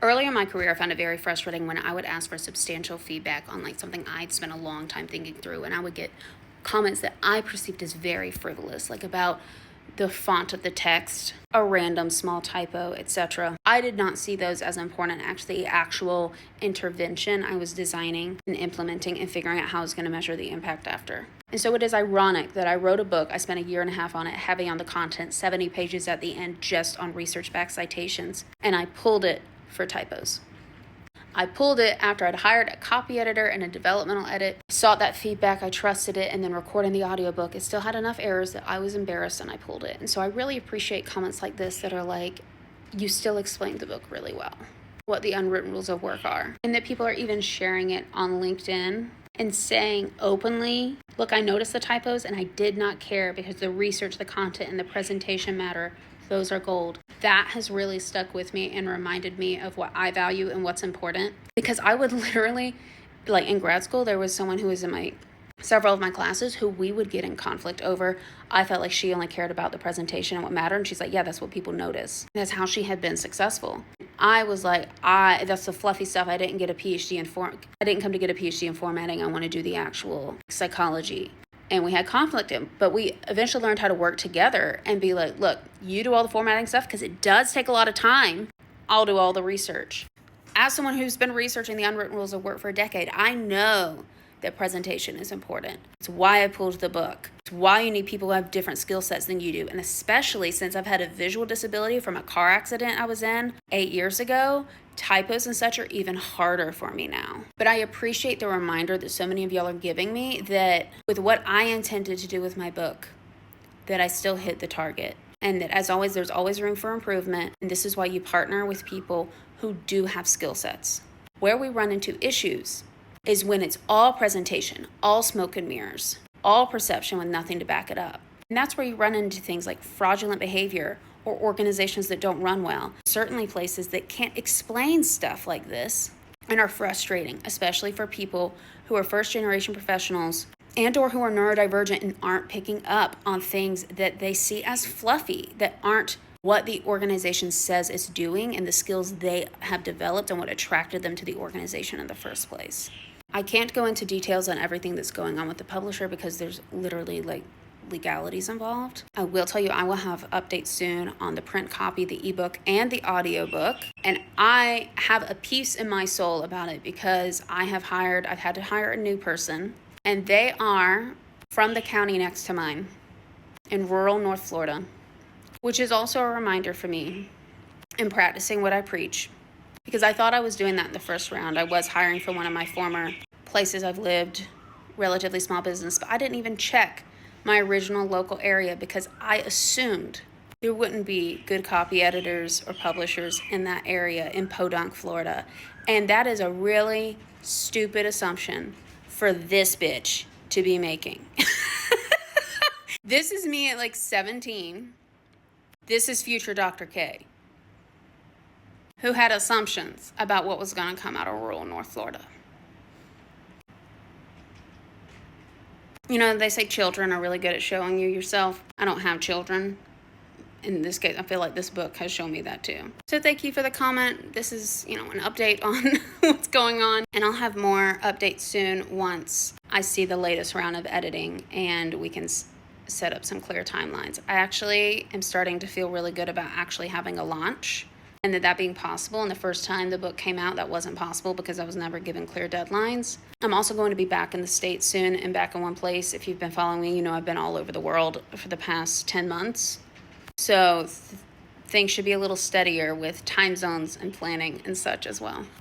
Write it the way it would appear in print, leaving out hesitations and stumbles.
Earlier in my career, I found it very frustrating when I would ask for substantial feedback on like something I'd spent a long time thinking through, and I would get comments that I perceived as very frivolous, like about the font of the text, a random small typo, etc. I did not see those as important. Actually, actual intervention I was designing and implementing and figuring out how I was going to measure the impact after. And so it is ironic that I wrote a book, I spent 1.5 years on it, heavy on the content, 70 pages at the end just on research-backed citations, and I pulled it for typos. I pulled it after I'd hired a copy editor and a developmental edit, sought that feedback, I trusted it, and then recording the audiobook, it still had enough errors that I was embarrassed and I pulled it. And so I really appreciate comments like this that are like, you still explained the book really well, what the unwritten rules of work are, and that people are even sharing it on LinkedIn and saying openly, look, I noticed the typos and I did not care because the research, the content, and the presentation matter. Those are gold. That has really stuck with me and reminded me of what I value and what's important. Because I would literally, like in grad school, there was someone who was in several of my classes who we would get in conflict over. I felt like she only cared about the presentation and what mattered. And she's like, yeah, that's what people notice. That's how she had been successful. I was like, that's the fluffy stuff. I didn't get a PhD in I didn't come to get a PhD in formatting. I want to do the actual psychology. And we had conflict but we eventually learned how to work together and be like, look, you do all the formatting stuff because it does take a lot of time. I'll do all the research. As someone who's been researching the unwritten rules of work for a decade, I know that presentation is important. It's why I pulled the book. It's why you need people who have different skill sets than you do. And especially since I've had a visual disability from a car accident I was in 8 years ago, typos and such are even harder for me now. But I appreciate the reminder that so many of y'all are giving me that with what I intended to do with my book, that I still hit the target. And that as always, there's always room for improvement. And this is why you partner with people who do have skill sets. Where we run into issues is when it's all presentation, all smoke and mirrors, all perception with nothing to back it up. And that's where you run into things like fraudulent behavior or organizations that don't run well. Certainly places that can't explain stuff like this and are frustrating, especially for people who are first-generation professionals and or who are neurodivergent and aren't picking up on things that they see as fluffy, that aren't what the organization says it's doing and the skills they have developed and what attracted them to the organization in the first place. I can't go into details on everything that's going on with the publisher because there's literally legalities involved. I will tell you I will have updates soon on the print copy, the ebook, and the audiobook. And I have a peace in my soul about it because I've had to hire a new person, and they are from the county next to mine in rural North Florida, which is also a reminder for me in practicing what I preach. Because I thought I was doing that in the first round. I was hiring for one of my former places I've lived, relatively small business, but I didn't even check my original local area because I assumed there wouldn't be good copy editors or publishers in that area in Podunk, Florida. And that is a really stupid assumption for this bitch to be making. This is me at 17. This is future Dr. K, who had assumptions about what was going to come out of rural North Florida. You know, they say children are really good at showing you yourself. I don't have children. In this case, I feel like this book has shown me that too. So thank you for the comment. This is, an update on what's going on. And I'll have more updates soon once I see the latest round of editing and we can set up some clear timelines. I actually am starting to feel really good about actually having a launch. And that being possible. And the first time the book came out, that wasn't possible because I was never given clear deadlines. I'm also going to be back in the States soon and back in one place. If you've been following me, I've been all over the world for the past 10 months. So things should be a little steadier with time zones and planning and such as well.